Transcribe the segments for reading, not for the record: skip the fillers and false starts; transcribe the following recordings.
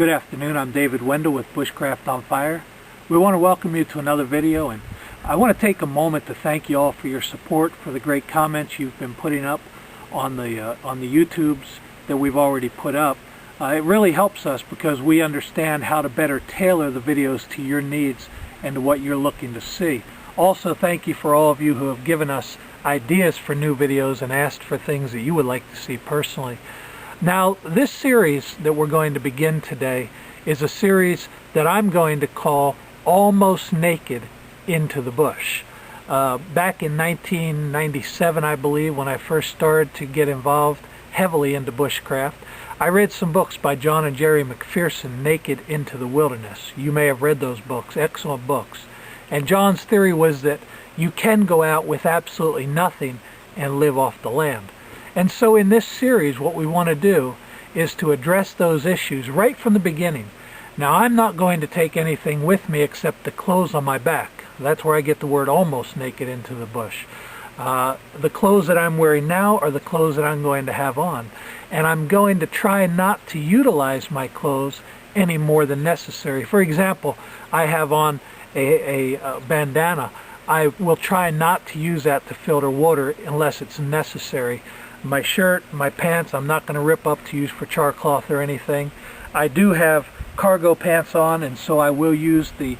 Good afternoon, I'm David Wendell with BushcraftOnFire. We want to welcome you to another video, and I want to take a moment to thank you all for your support, for the great comments you've been putting up on the YouTubes that we've already put up. It really helps us because we understand how to better tailor the videos to your needs and to what you're looking to see. Also, thank you for all of you who have given us ideas for new videos and asked for things that you would like to see personally. Now, this series that we're going to begin today is a series that I'm going to call Almost Naked into the Bush. Back in 1997, I believe, when I first started to get involved heavily into bushcraft, I read some books by John and Jerry McPherson, Naked into the Wilderness. You may have read those books, excellent books. And John's theory was that you can go out with absolutely nothing and live off the land. And so in this series, what we want to do is to address those issues right from the beginning. Now, I'm not going to take anything with me except the clothes on my back. That's where I get the word almost naked into the bush. The clothes that I'm wearing now are the clothes that I'm going to have on. And I'm going to try not to utilize my clothes any more than necessary. For example, I have on a bandana. I will try not to use that to filter water unless it's necessary. My shirt, my pants, I'm not going to rip up to use for char cloth or anything. I do have cargo pants on, and so I will use the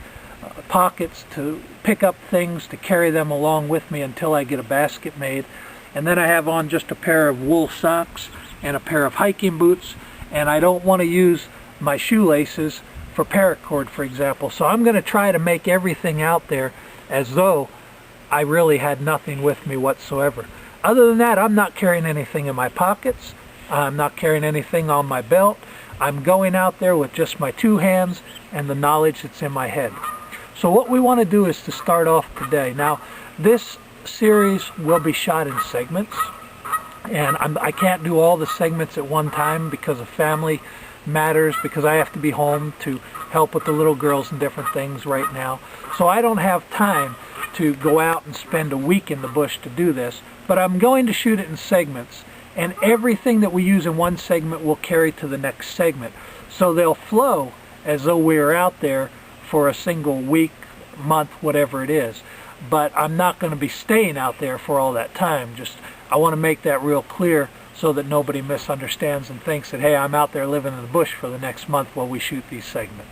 pockets to pick up things, to carry them along with me until I get a basket made. And then I have on just a pair of wool socks and a pair of hiking boots, and I don't want to use my shoelaces for paracord, for example. So I'm going to try to make everything out there as though I really had nothing with me whatsoever. Other than that, I'm not carrying anything in my pockets. I'm not carrying anything on my belt. I'm going out there with just my two hands and the knowledge that's in my head. So what we want to do is to start off today. Now, this series will be shot in segments, and I can't do all the segments at one time because of family matters, because I have to be home to help with the little girls and different things right now. So I don't have time to go out and spend a week in the bush to do this, but I'm going to shoot it in segments, and everything that we use in one segment will carry to the next segment. So they'll flow as though we are out there for a single week, month, whatever it is. But I'm not going to be staying out there for all that time. I want to make that real clear so that nobody misunderstands and thinks that, hey, I'm out there living in the bush for the next month while we shoot these segments.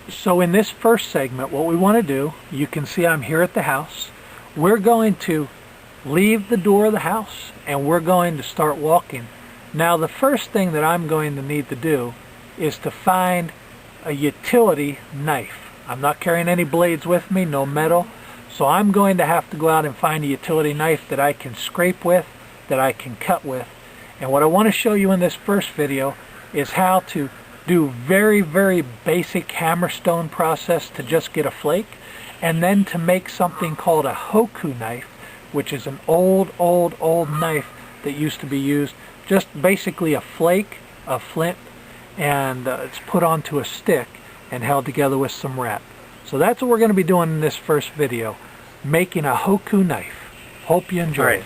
So in this first segment, what we want to do, you can see I'm here at the house. We're going to leave the door of the house and we're going to start walking. Now, the first thing that I'm going to need to do is to find a utility knife. I'm not carrying any blades with me, no metal. So I'm going to have to go out and find a utility knife that I can scrape with, that I can cut with. And what I want to show you in this first video is how to do very, very basic hammerstone process to just get a flake, and then to make something called a Hoku knife, which is an old knife that used to be used, just basically a flake of flint, and it's put onto a stick and held together with some wrap. So that's what we're going to be doing in this first video, making a Hoku knife. Hope you enjoy it.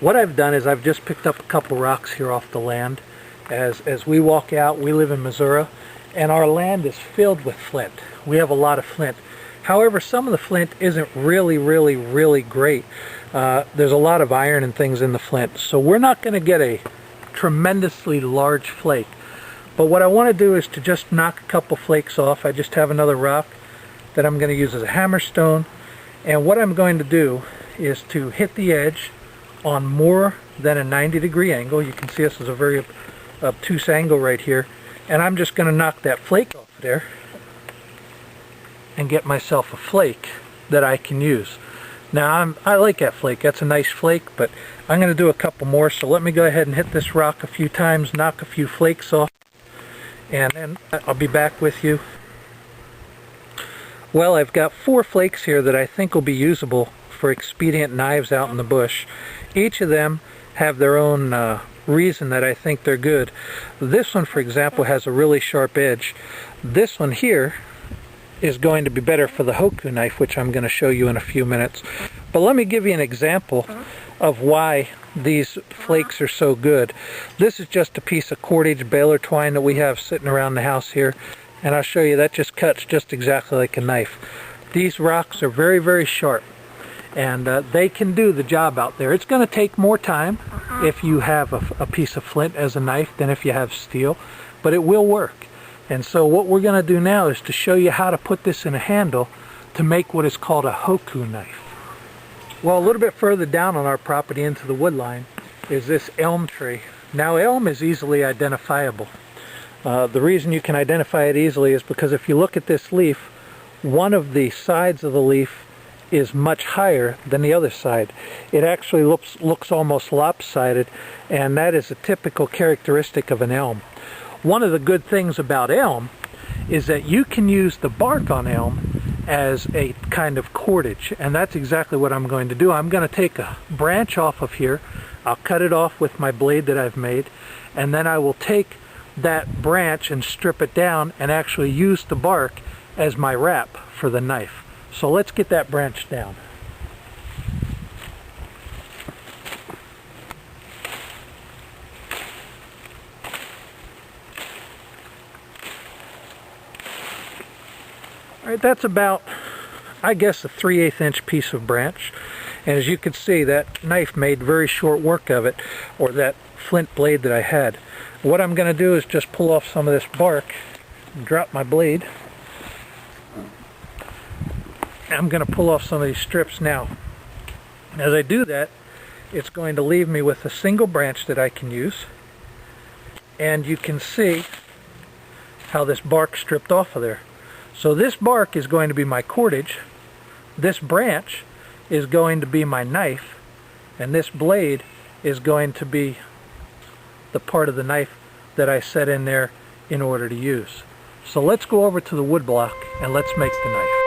What I've done is I've just picked up a couple rocks here off the land. As we walk out, we live in Missouri, and our land is filled with flint. We have a lot of flint. However, some of the flint isn't really great. There's a lot of iron and things in the flint, so we're not going to get a tremendously large flake. But what I want to do is to just knock a couple flakes off. I just have another rock that I'm going to use as a hammerstone, and what I'm going to do is to hit the edge on more than a 90-degree angle. You can see this is a very obtuse angle right here, and I'm just going to knock that flake off there and get myself a flake that I can use. Now, I like that flake. That's a nice flake, but I'm going to do a couple more, so let me go ahead and hit this rock a few times, knock a few flakes off, and then I'll be back with you. Well, I've got 4 flakes here that I think will be usable for expedient knives out in the bush. Each of them have their own reason that I think they're good. This one, for example, has a really sharp edge. This one here is going to be better for the Hoku knife, which I'm going to show you in a few minutes. But let me give you an example of why these flakes are so good. This is just a piece of cordage baler twine that we have sitting around the house here, and I'll show you that just cuts just exactly like a knife. These rocks are very, very sharp, and they can do the job out there. It's going to take more time if you have a piece of flint as a knife than if you have steel, but it will work. And so what we're going to do now is to show you how to put this in a handle to make what is called a Hoku knife. Well, a little bit further down on our property into the wood line is this elm tree. Now, elm is easily identifiable. The reason you can identify it easily is because if you look at this leaf, one of the sides of the leaf is much higher than the other side. It actually looks almost lopsided, and that is a typical characteristic of an elm. One of the good things about elm is that you can use the bark on elm as a kind of cordage, and that's exactly what I'm going to do. I'm going to take a branch off of here, I'll cut it off with my blade that I've made, and then I will take that branch and strip it down and actually use the bark as my wrap for the knife. So let's get that branch down. Alright, that's about, I guess, a 3/8 inch piece of branch. And as you can see, that knife made very short work of it, or that flint blade that I had. What I'm going to do is just pull off some of this bark and drop my blade. I'm going to pull off some of these strips now. As I do that, it's going to leave me with a single branch that I can use. And you can see how this bark stripped off of there. So this bark is going to be my cordage, this branch is going to be my knife, and this blade is going to be the part of the knife that I set in there in order to use. So let's go over to the wood block and let's make the knife.